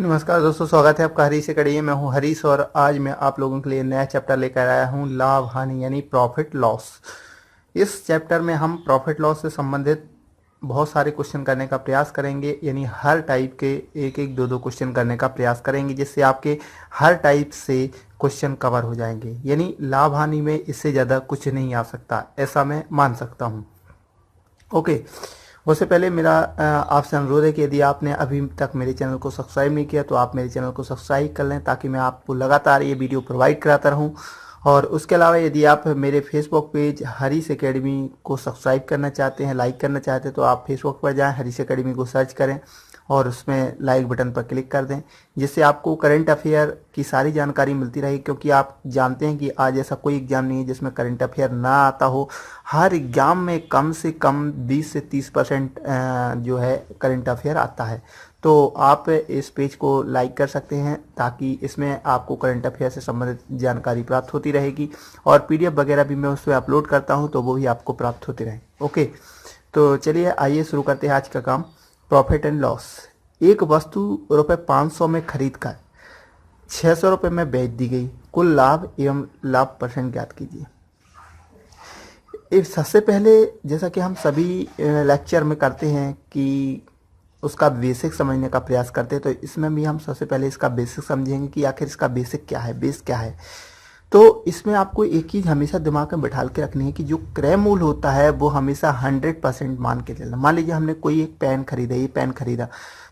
नमस्कार दोस्तों, स्वागत है आपका हरीश अकेडमी। मैं हूं हरीश और आज मैं आप लोगों के लिए नया चैप्टर लेकर आया हूं, लाभ हानि यानी प्रॉफिट लॉस। इस चैप्टर में हम प्रॉफिट लॉस से संबंधित बहुत सारे क्वेश्चन करने का प्रयास करेंगे, यानी हर टाइप के एक एक दो दो क्वेश्चन करने का प्रयास करेंगे, जिससे आपके हर टाइप से क्वेश्चन कवर हो जाएंगे। यानी लाभ हानि में इससे ज़्यादा कुछ नहीं आ सकता, ऐसा मैं मान सकता हूँ। ओके, उससे पहले मेरा आपसे अनुरोध है कि यदि आपने अभी तक मेरे चैनल को सब्सक्राइब नहीं किया तो आप मेरे चैनल को सब्सक्राइब कर लें, ताकि मैं आपको लगातार ये वीडियो प्रोवाइड कराता रहूं। और उसके अलावा यदि आप मेरे फेसबुक पेज हरीश अकेडमी को सब्सक्राइब करना चाहते हैं, लाइक करना चाहते हैं, तो आप फेसबुक पर जाएं, हरीश अकेडमी को सर्च करें और उसमें लाइक बटन पर क्लिक कर दें, जिससे आपको करंट अफेयर की सारी जानकारी मिलती रहे। क्योंकि आप जानते हैं कि आज ऐसा कोई एग्जाम नहीं है जिसमें करंट अफेयर ना आता हो। हर एग्जाम में कम से कम 20 से 30% जो है करंट अफेयर आता है। तो आप इस पेज को लाइक कर सकते हैं, ताकि इसमें आपको करंट अफेयर से संबंधित जानकारी प्राप्त होती रहेगी। और पीडीएफ वगैरह भी मैं उस पर अपलोड करता हूं, तो वो भी आपको प्राप्त होती रहे। ओके, तो चलिए आइए शुरू करते हैं आज का काम। Profit and loss. एक वस्तु ₹500 में खरीद कर 600 रुपये में बेच दी गई, कुल लाभ एवं लाभ परसेंट ज्ञात कीजिए। सबसे पहले, जैसा कि हम सभी लेक्चर में करते हैं कि उसका बेसिक समझने का प्रयास करते हैं, तो इसमें भी हम सबसे पहले इसका बेसिक समझेंगे कि आखिर इसका बेसिक क्या है, बेस क्या है। तो इसमें आपको एक चीज़ हमेशा दिमाग में बैठा के रखनी है कि जो क्रय मूल्य होता है वो हमेशा 100% मान के चलना। मान लीजिए हमने कोई एक पेन खरीदा, ये पेन खरीदा,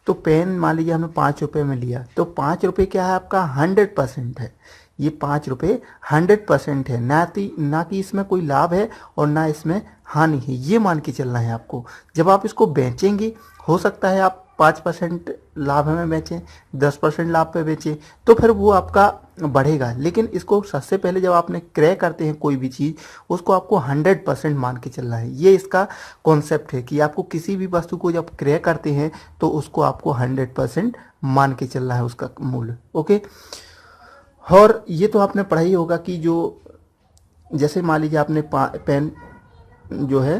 तो पेन मान लीजिए हमने 5 रुपये में लिया, तो 5 रुपये क्या है आपका 100% है। ये 5 रुपये 100% है, ना कि इसमें कोई लाभ है और ना इसमें हानि है, ये मान के चलना है आपको। जब आप इसको बेचेंगे, हो सकता है आप 5% लाभ में बेचें, 10% लाभ पे बेचें, तो फिर वो आपका बढ़ेगा। लेकिन इसको सबसे पहले जब आपने क्रय करते हैं कोई भी चीज़, उसको आपको 100% मान के चलना है। ये इसका कॉन्सेप्ट है कि आपको किसी भी वस्तु को जब क्रय करते हैं तो उसको आपको 100% मान के चलना है, उसका मूल्य। ओके, और ये तो आपने पढ़ा ही होगा कि जो जैसे मान लीजिए आपने पेन जो है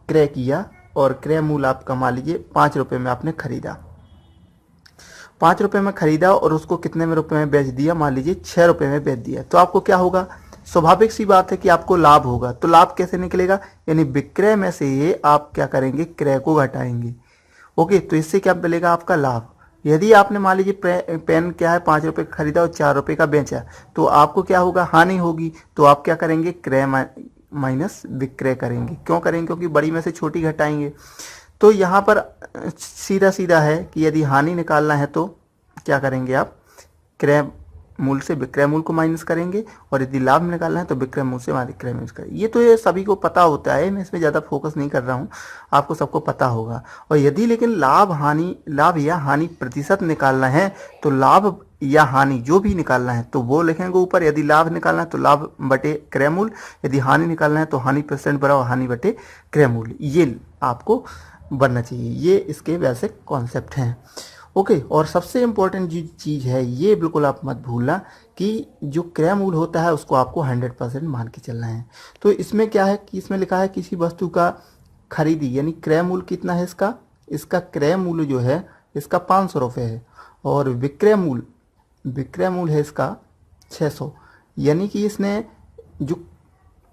क्रय किया और क्रय मूल्य आपका मान लीजिए 5 रुपये में आपने खरीदा, 5 रुपये में खरीदा और उसको कितने में रुपये में बेच दिया, मान लीजिए 6 रुपये में बेच दिया, तो आपको क्या होगा? स्वाभाविक सी बात है कि आपको लाभ होगा। तो लाभ कैसे निकलेगा? यानी विक्रय में से ये आप क्या करेंगे, क्रय को घटाएंगे। ओके, तो इससे क्या मिलेगा आपका लाभ। यदि आपने मान लीजिए पेन क्या है 5 रुपये का खरीदा और 4 रुपये का बेचा, तो आपको क्या होगा, हानि होगी। तो आप क्या करेंगे, क्रय माइनस विक्रय करेंगे। क्यों करेंगे? क्योंकि बड़ी में से छोटी घटाएंगे। तो यहाँ पर सीधा सीधा है कि यदि हानि निकालना है तो क्या करेंगे आप, क्रय मूल्य से विक्रय मूल्य को माइनस करेंगे, और यदि लाभ निकालना है तो विक्रय मूल्य से विक्रय माइनस करेंगे। ये तो ये सभी को पता होता है, मैं इसमें ज़्यादा फोकस नहीं कर रहा हूँ, आपको सबको पता होगा। और यदि लेकिन लाभ या हानि प्रतिशत निकालना है, तो लाभ या हानि जो भी निकालना है तो वो लिखेंगे ऊपर। यदि लाभ निकालना है तो लाभ बटे क्रय मूल्य, यदि हानि निकालना है तो हानि % बराबर हानि बटे क्रय मूल्य। ये आपको बनना चाहिए, ये इसके बेसिक कॉन्सेप्ट हैं। ओके, और सबसे इम्पोर्टेंट जो चीज़ है, ये बिल्कुल आप मत भूलना कि जो क्रय मूल्य होता है उसको आपको 100% मान के चलना है। तो इसमें क्या है कि इसमें लिखा है किसी वस्तु का खरीदी, यानी क्रय मूल्य कितना है इसका क्रय मूल्य जो है इसका 500 रुपये है, और विक्रय मूल्य है इसका 600। यानी कि इसने जो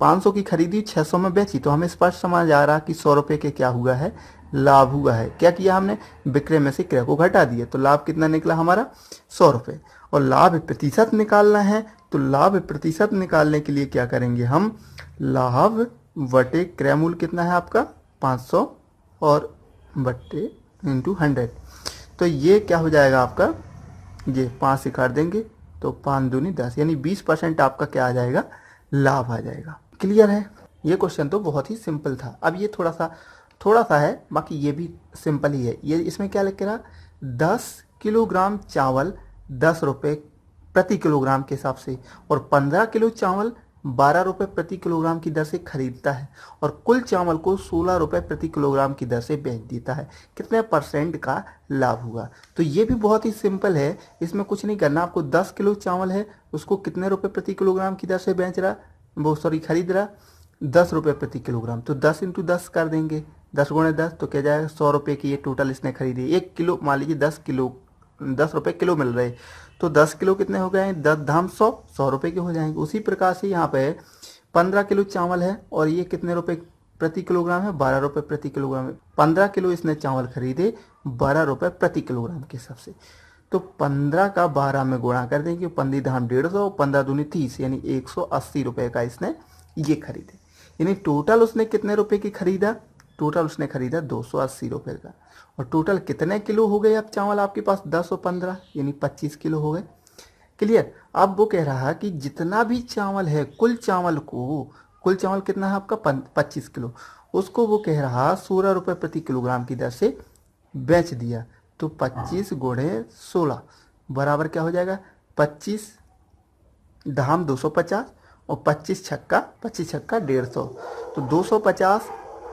500 की खरीदी 600 में बेची, तो हमें स्पष्ट समझ आ रहा कि 100 रुपये के क्या हुआ है, लाभ हुआ है। क्या किया हमने, विक्रय में से क्रय को घटा दिया, तो लाभ कितना निकला हमारा 100 रुपये। और लाभ प्रतिशत निकालना है, तो लाभ प्रतिशत निकालने के लिए क्या करेंगे हम, लाभ बटे क्रय मूल्य कितना है आपका 500 और बटे इंटू 100, तो ये क्या हो जाएगा आपका, ये 5 से काट देंगे तो 5 दूनी 10, यानी 20% आपका क्या आ जाएगा, लाभ आ जाएगा। क्लियर है? ये क्वेश्चन तो बहुत ही सिंपल था। अब ये थोड़ा सा है, बाकी ये भी सिंपल ही है। ये इसमें क्या लिख रहा, 10 किलोग्राम चावल 10 रुपये प्रति किलोग्राम के हिसाब से, और 15 किलो चावल 12 रुपये प्रति किलोग्राम की दर से खरीदता है, और कुल चावल को 16 रुपये प्रति किलोग्राम की दर से बेच देता है। कितने % का लाभ हुआ? तो ये भी बहुत ही सिंपल है, इसमें कुछ नहीं करना आपको। 10 किलो चावल है, उसको कितने रुपये प्रति किलोग्राम की दर से खरीद रहा, 10 रुपये प्रति किलोग्राम। तो 10 × 10 कर देंगे, 10 × 10 तो क्या जाएगा, 100 रुपये की ये टोटल इसने खरीदी। 1 किलो मान लीजिए 10 किलो 10 रुपये किलो मिल रहे, तो 10 किलो कितने हो गए, 10 धाम 100, 100 रुपये के हो जाएंगे। उसी प्रकार से यहाँ पे 15 किलो चावल है और ये कितने रुपए प्रति किलोग्राम है, 12 रुपये प्रति किलोग्राम है। 15 किलो इसने चावल खरीदे 12 रुपये प्रति किलोग्राम के हिसाब से, तो 15 का 12 में गुणा कर देंगे, 15 धाम 150, 15 दूनी 30, यानी 180 रुपये का इसने ये खरीदे। यानी टोटल उसने कितने रुपए की खरीदा, टोटल उसने खरीदा 280 रुपये का। और टोटल कितने किलो हो गए अब चावल आपके पास, 10 और 15 यानी 25 किलो हो गए। क्लियर। अब वो कह रहा है कि जितना भी चावल है, कुल चावल कितना है आपका 25 किलो, उसको वो कह रहा 16 रुपये प्रति किलोग्राम की दर से बेच दिया। तो 25 गुणे 16 बराबर क्या हो जाएगा, 25 धाम 250 और 25 छक्का 150, तो 250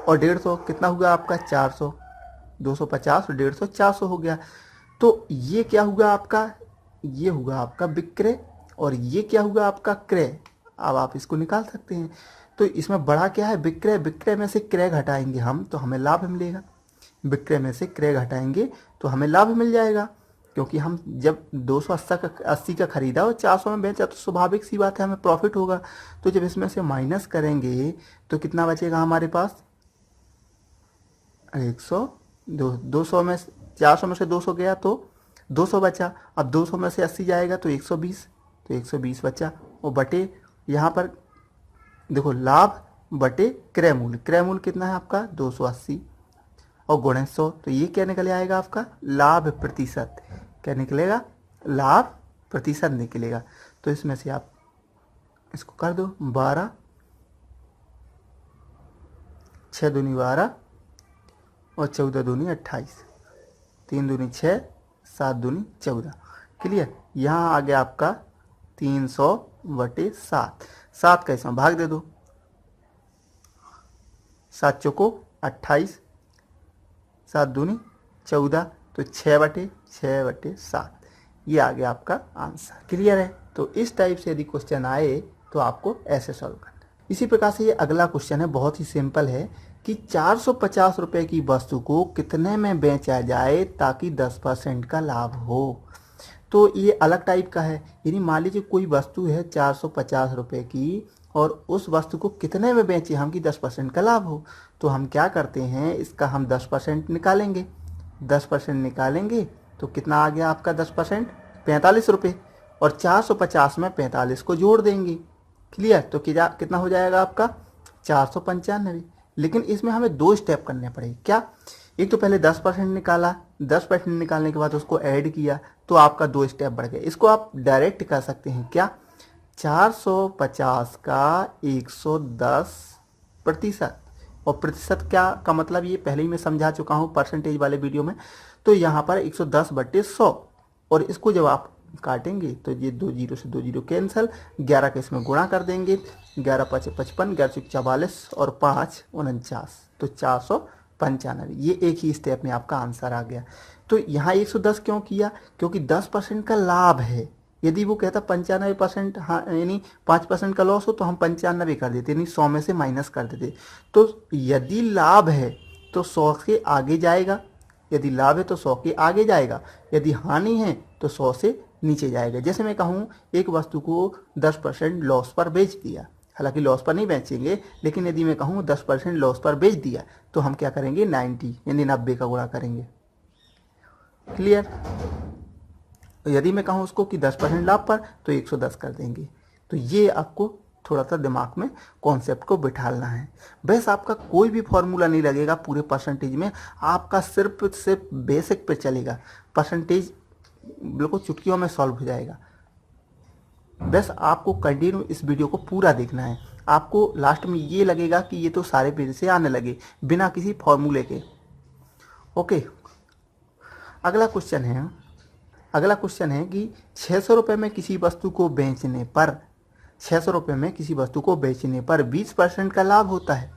और 150 कितना हुआ आपका 400, 250 और 150 400 हो गया। तो ये क्या हुआ आपका, ये हुआ आपका विक्रय और ये क्या हुआ आपका क्रय। अब आप इसको निकाल सकते हैं। तो इसमें बड़ा क्या है, विक्रय। विक्रय में से क्रय घटाएंगे हम तो हमें लाभ मिलेगा, विक्रय में से क्रय घटाएंगे तो हमें लाभ मिल जाएगा, क्योंकि हम जब 280 का खरीदा और 400 में बेचा तो स्वाभाविक सी बात है हमें प्रॉफिट होगा। तो जब इसमें से माइनस करेंगे तो कितना बचेगा हमारे पास, 200 में 400 में से 200 गया तो 200 बचा। अब 200 में से 80 जाएगा तो 120, तो 120 बचा। और बटे यहाँ पर देखो लाभ बटे क्रय मूल्य, क्रय मूल्य कितना है आपका 280 और गुणे 100, तो ये क्या निकल आएगा आपका लाभ प्रतिशत। क्या निकलेगा, लाभ प्रतिशत निकलेगा। तो इसमें से आप इसको कर दो 12, 6 दूनी 12 और 14 दूनी 28, 3 दूनी 6, 7 दूनी 14। क्लियर। यहाँ आ गया आपका 300 बटे 7, 7 का इसमें भाग दे दो, 7 चौको 28, 7 दूनी 14, तो 6 बटे 7, ये आ गया आपका आंसर। क्लियर है। तो इस टाइप से यदि क्वेश्चन आए तो आपको ऐसे सॉल्व करना है। इसी प्रकार से ये अगला क्वेश्चन है, बहुत ही सिंपल है कि 450 रुपये की वस्तु को कितने में बेचा जाए ताकि 10% का लाभ हो। तो ये अलग टाइप का है। यानी मान लीजिए कोई वस्तु है 450 रुपये की और उस वस्तु को कितने में बेचे हम कि 10% का लाभ हो। तो हम क्या करते हैं, इसका हम 10% निकालेंगे, 10% निकालेंगे तो कितना आ गया आपका 10%, 45 रुपये, और 450 में 45 को जोड़ देंगे। क्लियर। तो कितना हो जाएगा आपका 495। लेकिन इसमें हमें 2 स्टेप करने पड़ेंगे। क्या, एक तो पहले 10% निकाला, 10% निकालने के बाद उसको ऐड किया तो आपका 2 स्टेप बढ़ गया। इसको आप डायरेक्ट कर सकते हैं। क्या, 450 का 110%, और प्रतिशत क्या का मतलब ये पहले ही मैं समझा चुका हूँ परसेंटेज वाले वीडियो में। तो यहाँ पर 110 बटे 100, और इसको जब आप काटेंगे तो ये 2 जीरो से 2 जीरो कैंसिल, 11 का इसमें गुणा कर देंगे, 11 5 55, 11 44 और 5 49, तो 495। ये एक ही स्टेप में आपका आंसर आ गया। तो यहाँ 110 क्यों किया, क्योंकि 10% का लाभ है। यदि वो कहता 95%, हाँ यानी 5% का लॉस हो तो हम 95 कर देते, यानी 100 में से माइनस कर देते। तो यदि लाभ है तो 100 के आगे जाएगा, यदि लाभ है तो 100 के आगे जाएगा, यदि हानि है तो 100 से नीचे जाएगा। जैसे मैं कहूँ एक वस्तु को 10% लॉस पर बेच दिया, हालांकि लॉस पर नहीं बेचेंगे, लेकिन यदि मैं कहूँ 10% लॉस पर बेच दिया तो हम क्या करेंगे 90 यानी 90 का गुणा करेंगे। क्लियर। यदि मैं कहूँ उसको कि 10% लाभ पर तो 110 कर देंगे। तो ये आपको थोड़ा सा दिमाग में कॉन्सेप्ट को बिठालना है। बस आपका कोई भी फॉर्मूला नहीं लगेगा पूरे परसेंटेज में, आपका सिर्फ बेसिक पे चलेगा। परसेंटेज बिल्कुल चुटकियों में सॉल्व हो जाएगा। बस आपको कंटिन्यू इस वीडियो को पूरा देखना है। आपको लास्ट में ये लगेगा कि ये तो सारे पेज से आने लगे बिना किसी फॉर्मूले के। ओके। अगला क्वेश्चन है कि 600 रुपये में किसी वस्तु को बेचने पर 600 रुपये में किसी वस्तु को बेचने पर 20% का लाभ होता है,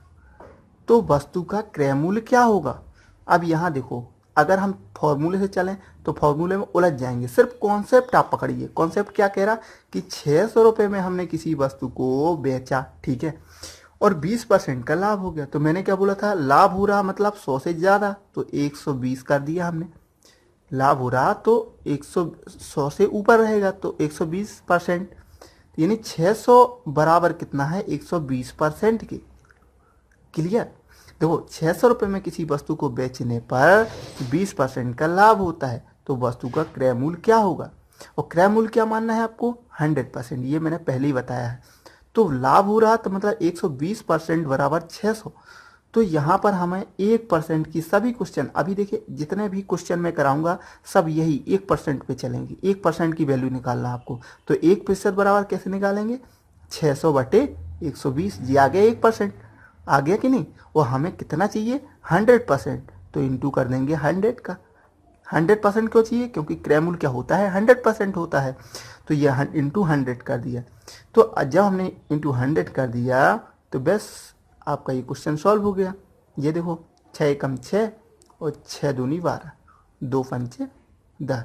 तो वस्तु का क्रय मूल्य क्या होगा। अब यहाँ देखो, अगर हम फॉर्मूले से चलें तो फॉर्मूले में उलझ जाएंगे। सिर्फ कॉन्सेप्ट आप पकड़िए। कॉन्सेप्ट क्या कह रहा कि 600 रुपये में हमने किसी वस्तु को बेचा, ठीक है, और 20% का लाभ हो गया। तो मैंने क्या बोला था, लाभ हो रहा मतलब 100 से ज़्यादा, तो 120 कर दिया हमने। लाभ हो रहा तो 100 से ऊपर रहेगा तो 120%, यानी 600 बराबर कितना है 120% के। क्लियर। देखो 600 रुपये में किसी वस्तु को बेचने पर 20% का लाभ होता है तो वस्तु का क्रय मूल्य क्या होगा, और क्रय मूल्य क्या मानना है आपको 100%, ये मैंने पहले ही बताया है। तो लाभ हो रहा तो मतलब 120% बराबर 600। तो यहाँ पर हमें 1% की सभी क्वेश्चन, अभी देखिए जितने भी क्वेश्चन मैं कराऊंगा सब यही 1% पे चलेंगे, 1% की वैल्यू निकालना आपको। तो 1% बराबर कैसे निकालेंगे 600 बटे 120, जी आ गया 1%, आ गया कि नहीं। वो हमें कितना चाहिए 100%, तो इंटू कर देंगे 100 का। 100% क्यों चाहिए, क्योंकि क्रय मूल्य क्या होता है 100% होता है। तो ये इंटू 100 कर दिया। तो जब हमने इंटू 100 कर दिया तो बस आपका ये क्वेश्चन सॉल्व हो गया। ये देखो 6 एकम 6 और 6 दूनी 12, 2 पंचे 10।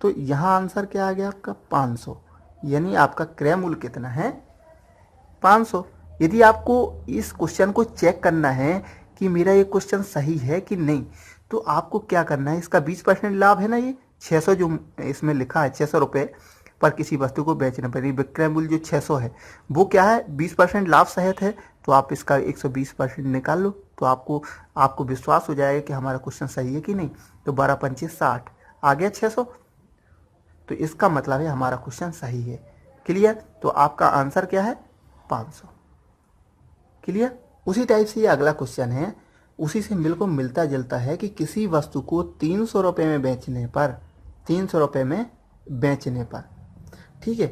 तो यहाँ आंसर क्या आ गया आपका 500, यानी आपका क्रय मूल्य कितना है 500। यदि आपको इस क्वेश्चन को चेक करना है कि मेरा ये क्वेश्चन सही है कि नहीं, तो आपको क्या करना है, इसका 20% लाभ है ना, ये 600 जो इसमें लिखा है 600 रुपये पर किसी वस्तु को बेचने पर विक्रय मूल्य जो 600 है वो क्या है 20% लाभ सहित है। तो आप इसका 120% निकाल लो तो आपको विश्वास हो जाएगा कि हमारा क्वेश्चन सही है कि नहीं। तो 12 पंचे 60 आ गया 600, तो इसका मतलब है हमारा क्वेश्चन सही है। क्लियर। तो आपका आंसर क्या है 500। क्लियर। उसी टाइप से ये अगला क्वेश्चन है, उसी से बिल्कुल मिलता जुलता है कि किसी वस्तु को 300 रुपये में बेचने पर, 300 रुपये में बेचने पर, ठीक है,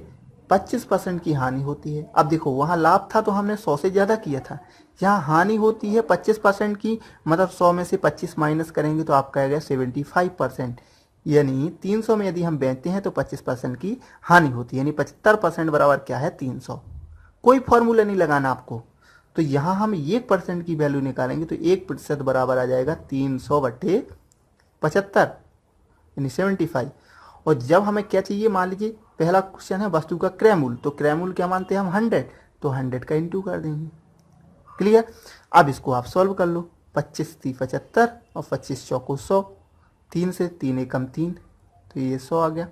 25% की हानि होती है। अब देखो वहाँ लाभ था तो हमने 100 से ज़्यादा किया था, यहाँ हानि होती है 25% की, मतलब 100 में से 25 माइनस करेंगे तो आपका आएगा 75%, यानी 300 में यदि हम बेचते हैं तो 25% की हानि होती है, यानी 75% बराबर क्या है 300। कोई फॉर्मूला नहीं लगाना आपको। तो यहाँ हम 1% की वैल्यू निकालेंगे तो 1% बराबर आ जाएगा 300 बटे 75, यानी 75। और जब हमें क्या चाहिए, मान लीजिए पहला क्वेश्चन है वस्तु का क्रय मूल्य, तो क्रय मूल्य क्या मानते हैं हम 100, तो 100 का इंटू कर देंगे। क्लियर। अब इसको आप सॉल्व कर लो, 25 × 75 और 25 चौको 100, 3 से 3 एकम 3, तो ये 100 आ गया।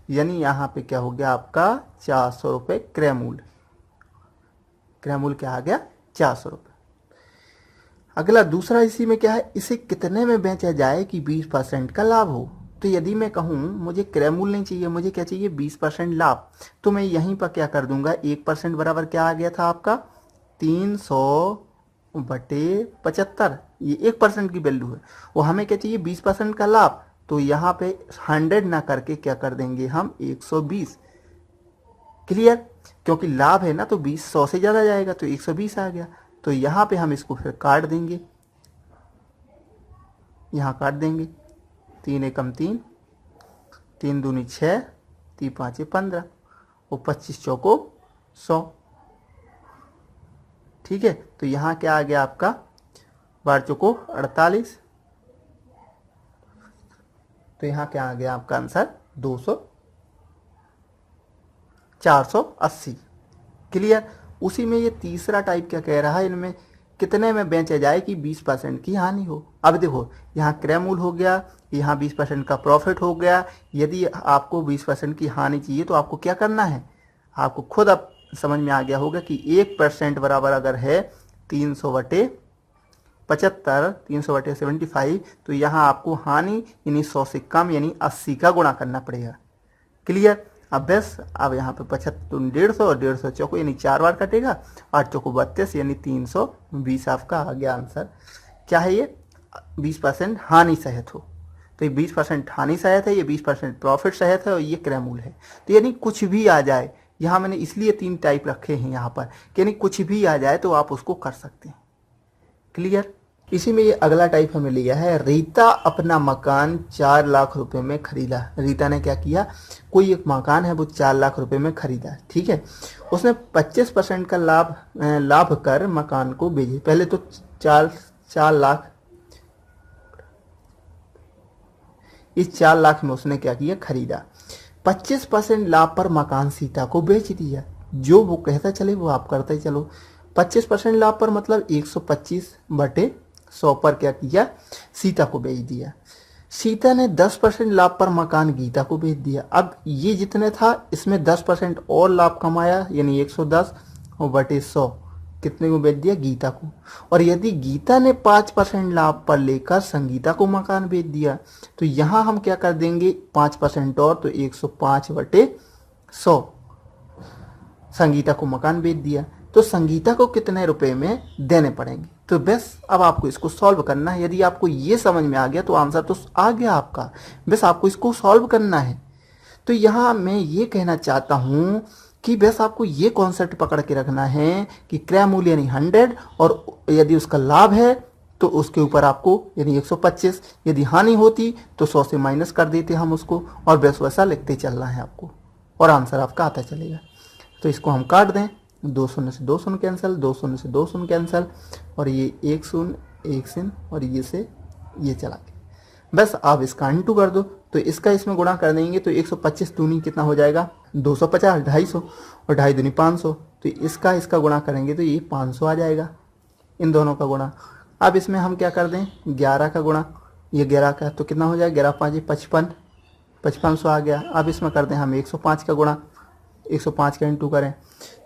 यानी यहाँ पे क्या हो गया आपका 400 रुपये क्रय मूल्य। क्रय मूल्य क्या आ गया 400 रुपये। अगला दूसरा इसी में क्या है, इसे कितने में बेचा जाए कि 20% का लाभ हो। तो यदि मैं कहूँ मुझे क्रय मूल्य नहीं चाहिए, मुझे क्या चाहिए 20% लाभ, तो मैं यहीं पर क्या कर दूंगा 1% बराबर क्या आ गया था आपका 300 बटे 75, ये 1% की वैल्यू है। वो हमें क्या चाहिए 20% का लाभ, तो यहाँ पे 100 ना करके क्या कर देंगे हम 120। क्लियर। क्योंकि लाभ है ना तो 20 100 से ज़्यादा जाएगा तो 120 आ गया। तो यहाँ पे हम इसको फिर काट देंगे, यहाँ काट देंगे, 3 एकम 3, 3 दूनी 6, 3 पाँचे 15 और 25 चौको 100। ठीक है। तो यहाँ क्या आ गया आपका 12 चौको 48, तो यहाँ क्या आ गया आपका आंसर 480। क्लियर। उसी में ये तीसरा टाइप क्या कह रहा है, इनमें कितने में बेचा जाए कि 20% की हानि हो। अब देखो यहाँ क्रय मूल्य हो गया, यहाँ 20% का प्रॉफिट हो गया। यदि आपको 20% की हानि चाहिए तो आपको क्या करना है, आपको खुद अब समझ में आ गया होगा कि 1% बराबर अगर है 300 बटे 75, 300 बटे 75, तो यहाँ आपको हानि यानी 100 से कम यानी 80 का गुणा करना पड़ेगा। क्लियर। अब बस अब यहाँ पे 75 150 और 150 चौको यानी 4 बार कटेगा, 8 चौको 32 यानी 320 आपका आ गया आंसर। क्या है ये 20% हानि सहित हो, तो ये 20% हानि सहित है, ये 20% प्रॉफिट सहित है और ये क्रय मूल्य है। तो यानी कुछ भी आ जाए, यहाँ मैंने इसलिए 3 टाइप रखे हैं यहाँ पर कि यानी कुछ भी आ जाए तो आप उसको कर सकते हैं। क्लियर। इसी में ये अगला टाइप हमें लिया है, रीता अपना मकान 4 लाख रुपए में खरीदा। रीता ने क्या किया, कोई एक मकान है वो 4 लाख रुपए में खरीदा, ठीक है। उसने 25% का लाभ कर मकान को बेचे। पहले तो 4 लाख, इस 4 लाख में उसने क्या किया खरीदा, 25% लाभ पर मकान सीता को बेच दिया। जो वो कहता चले वो आप करते चलो। 25% लाभ पर मतलब 125 बटे 100 पर क्या किया सीता को बेच दिया। सीता ने 10% लाभ पर मकान गीता को बेच दिया। अब ये जितने था इसमें 10% और लाभ कमाया यानी 110 और बटे 100 कितने को बेच दिया? गीता को। और यदि गीता ने 5% लाभ पर लेकर संगीता को मकान बेच दिया तो यहाँ हम क्या कर देंगे? 5% और, तो 105 बटे 100 संगीता को मकान बेच दिया। तो संगीता को कितने रुपए में देने पड़ेंगे? तो बस अब आपको इसको सॉल्व करना है। यदि आपको ये समझ में आ गया तो आंसर तो आ गया आपका, बस आपको इसको सॉल्व करना है। तो यहाँ मैं ये कहना चाहता हूँ कि बस आपको ये कॉन्सेप्ट पकड़ के रखना है कि क्रय मूल्य यानी 100 और यदि उसका लाभ है तो उसके ऊपर आपको यानी 125, यदि हानि होती तो 100 से माइनस कर देते हम उसको, और बस वैसा लिखते चलना है आपको और आंसर आपका आता चलेगा। तो इसको हम काट दें, 2 शून्य से 2 शून्य कैंसिल, 2 शून्य से 2 शून्य कैंसिल, और ये 1 शून्य 1 शून्य और ये से ये चला गया। बस आप इसका इंटू कर दो तो इसका इसमें गुणा कर देंगे तो 125 दूनी कितना हो जाएगा? 250, 250 और 2.5 दूनी 500, तो इसका गुणा करेंगे तो ये 500 आ जाएगा, इन दोनों का गुणा। अब इसमें हम क्या कर दें? 11 का गुणा, ये 11 का तो कितना हो जाएगा? 11 5 55, 5500 आ गया। अब इसमें कर दें हम 105 का गुणा, 105 का इंटू करें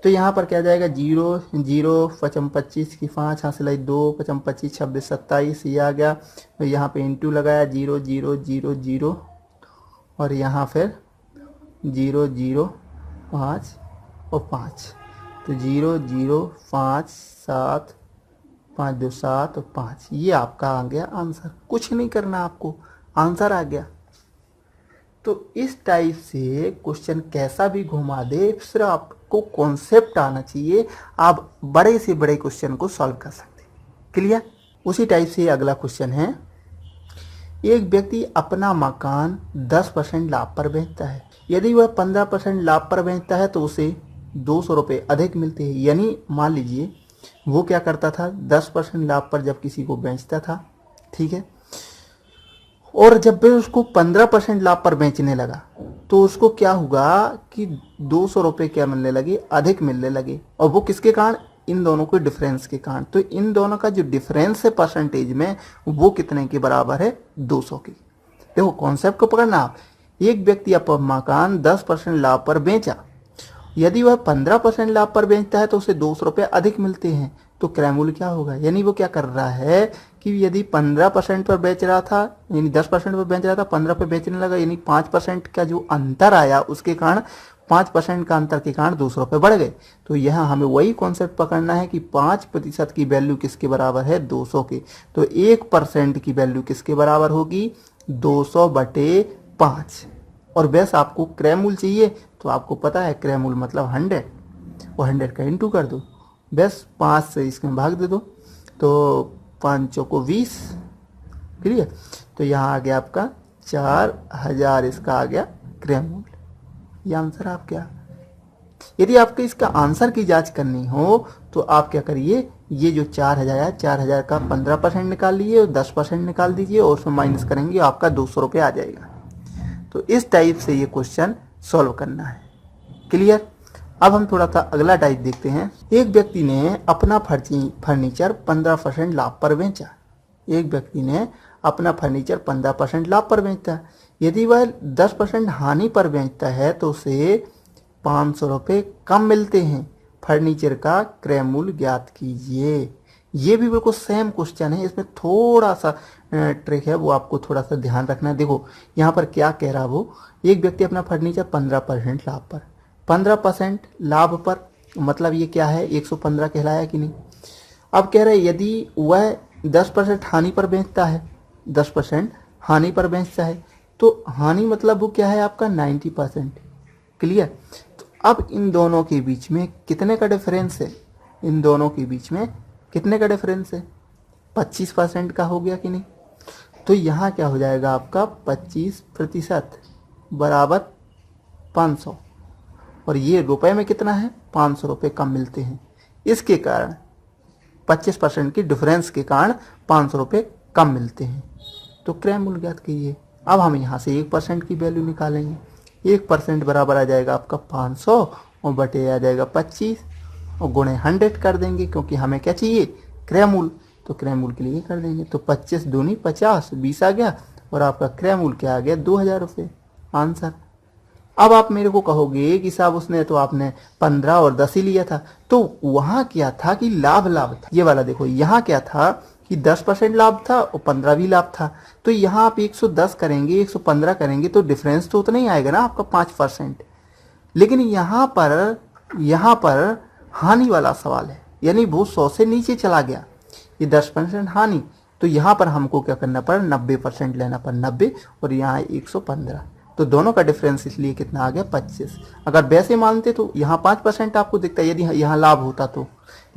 तो यहाँ पर क्या जाएगा? 0 0 55 25 की 5 हासिल 2 55 25 26 27 ये आ गया। तो यहाँ पे इंटू लगाया 0 0 0 0 और यहाँ फिर 0 0 5 और 5, तो 0 0 5 7 5 2 7 और 5, ये आपका आ गया आंसर। कुछ नहीं करना आपको, आंसर आ गया। तो इस टाइप से क्वेश्चन कैसा भी घुमा दे, सिर्फ आपको कॉन्सेप्ट आना चाहिए, आप बड़े से बड़े क्वेश्चन को सॉल्व कर सकते हैं। क्लियर? उसी टाइप से अगला क्वेश्चन है, एक व्यक्ति अपना मकान 10% लाभ पर बेचता है। यदि वह 15% लाभ पर बेचता है तो उसे 200 रुपये अधिक मिलते हैं। यानी मान लीजिए वो क्या करता था, 10% लाभ पर जब किसी को बेचता था, ठीक है, और जब भी उसको 15% लाभ पर बेचने लगा तो उसको क्या हुआ कि 200 रुपये क्या मिलने लगे? अधिक मिलने लगे। और वो किसके कारण? इन दोनों के डिफरेंस के कारण। तो इन दोनों का जो डिफरेंस है परसेंटेज में वो कितने के बराबर है? 200 की। देखो कॉन्सेप्ट को पकड़ना आप। एक व्यक्ति अपना मकान 10% लाभ पर बेचा, यदि वह 15% लाभ पर बेचता है तो उसे 200 रुपये अधिक मिलते हैं। तो क्रय मूल्य क्या होगा? यानी वो क्या कर रहा है कि यदि 15% पर बेच रहा था, यानी 10% पर बेच रहा था, 15 पर बेचने लगा, यानी 5% का जो अंतर आया उसके कारण 5% का अंतर के कारण 200 रुपये बढ़ गए। तो यहाँ हमें वही कॉन्सेप्ट पकड़ना है कि 5% की वैल्यू किसके बराबर है? 200 के। तो 1% की वैल्यू किसके बराबर होगी? 200 बटे 5। और बस आपको क्रय मूल्य चाहिए तो आपको पता है क्रय मूल्य मतलब 100, और 100 का इंटू कर दो, बस 5 से इसमें भाग दे दो तो 5 चौको 20। क्लियर? तो यहाँ आ गया आपका 4000, इसका आ गया क्रय मूल्य। ये आंसर आप क्या। यदि आपको इसका आंसर की जांच करनी हो तो आप क्या करिए, ये जो 4000 है, 4000 का 15% निकाल लीजिए और 10% निकाल दीजिए और उसमें माइनस करेंगे, आपका 200 रुपये आ जाएगा। तो इस टाइप से ये क्वेश्चन सॉल्व करना है। क्लियर? अब हम थोड़ा सा अगला टाइप देखते हैं। एक व्यक्ति ने अपना फर्नीचर 15% लाभ पर बेचा। एक व्यक्ति ने अपना फर्नीचर 15% लाभ पर बेचता। यदि वह 10% हानि पर बेचता है तो उसे 500 रुपये कम मिलते हैं। फर्नीचर का क्रय मूल्य ज्ञात कीजिए। ये भी बिल्कुल सेम क्वेश्चन है, इसमें थोड़ा सा ट्रिक है, वो आपको थोड़ा सा ध्यान रखना है। देखो यहाँ पर क्या कह रहा वो, एक व्यक्ति अपना फर्नीचर 15% लाभ पर, 15% लाभ पर मतलब ये क्या है? 115 कहलाया कि नहीं? अब कह रहे यदि वह 10% हानि पर बेचता है, 10% हानि पर बेचता है तो हानि मतलब वो क्या है आपका? 90%। क्लियर? तो अब इन दोनों के बीच में कितने का डिफरेंस है? इन दोनों के बीच में कितने का डिफरेंस है? 25% का हो गया कि नहीं? तो यहाँ क्या हो जाएगा आपका? 25% बराबर 500, और ये रुपए में कितना है? 500 रुपये कम मिलते हैं। इसके कारण 25% की डिफरेंस के कारण 500 रुपये कम मिलते हैं। तो क्रय मूल्य ज्ञात कीजिए। अब हम यहाँ से 1% की वैल्यू निकालेंगे। 1% बराबर आ जाएगा आपका 500 और बटे आ जाएगा 25 और गुणे 100 कर देंगे, क्योंकि हमें क्या चाहिए? क्रय मूल्य। तो क्रय मूल्य के लिए कर देंगे तो 25 दूनी 50, 20 आ गया और आपका क्रय मूल्य क्या आ गया 2000 रुपये आंसर। अब आप मेरे को कहोगे कि साहब उसने तो आपने 15 और 10 ही लिया था, तो वहां क्या था कि लाभ था। ये वाला देखो, यहाँ क्या था कि 10% लाभ था और 15 भी लाभ था। तो यहाँ आप 110 करेंगे 115 करेंगे तो डिफरेंस तो उतना ही आएगा ना आपका 5%। लेकिन यहाँ पर हानि वाला सवाल है, यानी वो 100 से नीचे चला गया, ये 10% हानि। तो यहाँ पर हमको क्या करना पड़ा 90% लेना पड़ा, 90 और यहाँ 115। तो दोनों का डिफरेंस इसलिए कितना आ गया 25। अगर वैसे मानते तो यहाँ 5% आपको दिखता है यदि यहाँ लाभ होता तो,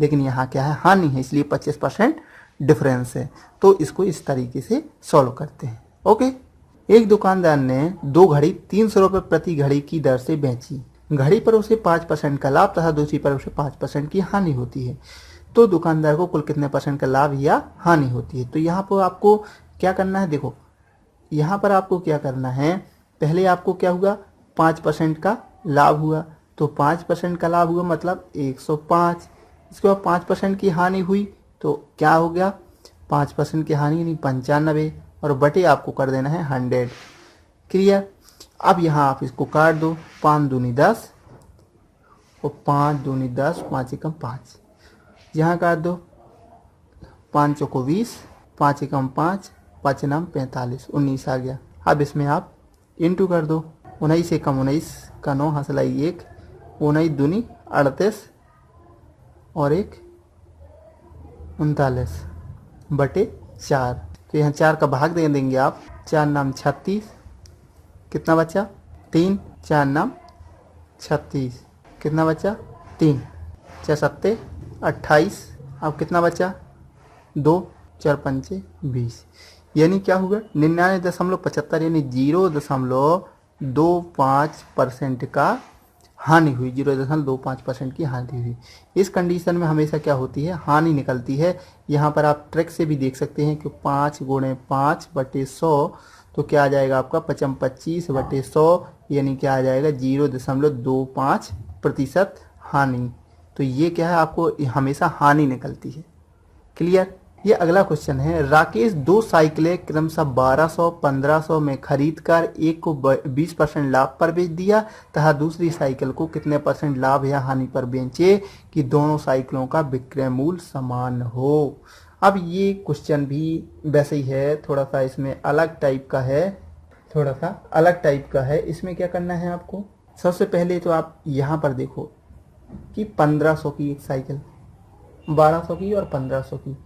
लेकिन यहाँ क्या है हानि है, इसलिए 25% डिफरेंस है। तो इसको इस तरीके से सॉल्व करते हैं। ओके, एक दुकानदार ने 2 घड़ी 300 रुपये प्रति घड़ी की दर से बेची। घड़ी पर उसे 5% का लाभ तथा दूसरी पर उसे 5% की हानि होती है। तो दुकानदार को कुल कितने % का लाभ या हानि होती है। तो यहाँ पर आपको क्या करना है, देखो यहाँ पर आपको क्या करना है, पहले आपको क्या हुआ 5% का लाभ हुआ, तो 5% का लाभ हुआ मतलब 105। इसके बाद 5% की हानि हुई तो क्या हो गया 5% की हानि यानी 95 और बटे आपको कर देना है 100। क्लियर। अब यहाँ आप इसको काट दो, 5 दूनी 10 और 5 दूनी 10, 5 एकम 5, यहाँ काट दो, 5 चौको 20, 5 एकम 5, 5 नाम 45, 19 आ गया। अब इसमें आप इंटू कर दो, 19 एकम 19 का 9 हंसलाई 1, 19 दूनी 38 और 1 39 बटे 4। तो यहाँ 4 का भाग दे देंगे आप, 4 नाम 36, कितना बचा 3, 4 नाम 36, कितना बचा 3, 4 सत्ते 28, अब कितना बचा 2, 4 पंचे 20, यानी क्या हुआ 99.75 यानी 0.25% का हानि हुई, 0.25% की हानि हुई। इस कंडीशन में हमेशा क्या होती है हानि निकलती है। यहाँ पर आप ट्रिक से भी देख सकते हैं कि 5 गुणे 5 बटे 100 तो क्या आ जाएगा आपका 25 बटे 100 यानी क्या आ जाएगा 0.25% हानि। तो ये क्या है आपको हमेशा हानि निकलती है। क्लियर। ये अगला क्वेश्चन है, राकेश 2 साइकिलें क्रमशः 1200 1500 में खरीदकर एक को 20% लाभ पर बेच दिया तथा दूसरी साइकिल को कितने % लाभ या हानि पर बेचे कि दोनों साइकिलों का विक्रय मूल्य समान हो। अब ये क्वेश्चन भी वैसे ही है, थोड़ा सा इसमें अलग टाइप का है, इसमें क्या करना है आपको, सबसे पहले तो आप यहाँ पर देखो कि 1500 की एक साइकिल, 1200 की और 1500 की,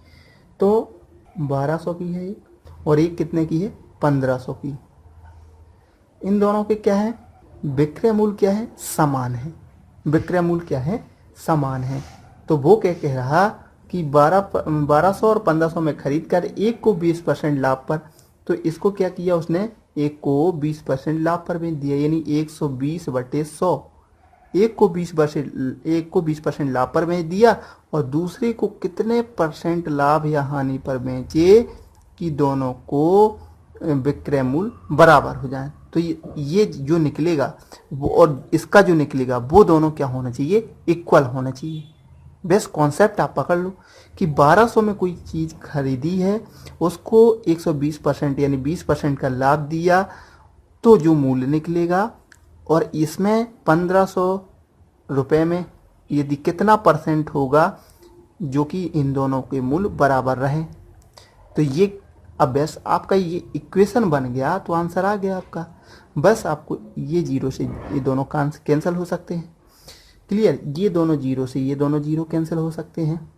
तो 1200 की है एक और एक कितने की है 1500 की। इन दोनों के क्या है विक्रय मूल्य क्या है समान है, विक्रय मूल्य क्या है समान है। तो वो क्या कह रहा कि 1200 और 1500 में खरीद कर एक को 20% लाभ पर, तो इसको क्या किया उसने एक को 20% लाभ पर बेच दिया यानी 120 बटे 100, एक को 20% लाभ पर बेच दिया और दूसरे को कितने % लाभ या हानि पर बेचे कि दोनों को विक्रय मूल्य बराबर हो जाए। तो ये जो निकलेगा वो और इसका जो निकलेगा वो दोनों क्या होना चाहिए इक्वल होना चाहिए। बेस्ट कॉन्सेप्ट आप पकड़ लो कि 1200 में कोई चीज़ खरीदी है उसको 120% यानी 20% का लाभ दिया तो जो मूल्य निकलेगा, और इसमें 1500 रुपये में यदि कितना % होगा जो कि इन दोनों के मूल्य बराबर रहे। तो ये अब बस आपका ये इक्वेशन बन गया तो आंसर आ गया आपका। बस आपको ये जीरो से ये दोनों कैंसिल हो सकते हैं। क्लियर। ये दोनों जीरो से ये दोनों जीरो कैंसिल हो सकते हैं।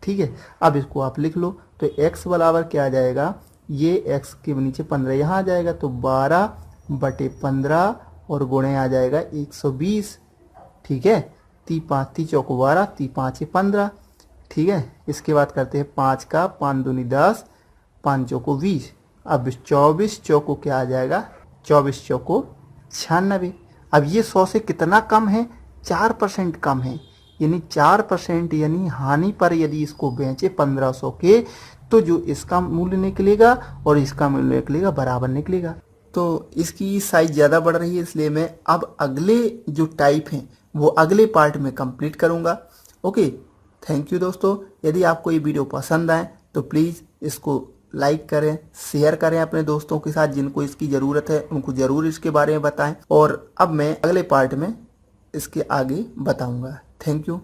ठीक है, अब इसको आप लिख लो तो x बराबर क्या आ जाएगा, ये x के नीचे 15 यहाँ आ जाएगा तो 12 बटे 15 और गुणे आ जाएगा 120। ठीक है, 3 5 3 चौक 12, 3 5 15। ठीक है, इसके बाद करते हैं 5 का 5 दूनी 10, 5 चौको 20। अब 24 चौको क्या आ जाएगा, 24 चौको 96। अब ये 100 से कितना कम है, 4% कम है, यानी 4% यानी हानि पर यदि इसको बेचे 1500 के तो जो इसका मूल्य निकलेगा और इसका मूल्य निकलेगा बराबर निकलेगा। तो इसकी साइज ज़्यादा बढ़ रही है इसलिए मैं अब अगले जो टाइप हैं वो अगले पार्ट में कंप्लीट करूँगा। ओके, थैंक यू दोस्तों। यदि आपको ये वीडियो पसंद आए तो प्लीज़ इसको लाइक करें, शेयर करें अपने दोस्तों के साथ, जिनको इसकी ज़रूरत है उनको ज़रूर इसके बारे में बताएं। और अब मैं अगले पार्ट में इसके आगे बताऊंगा। Thank you.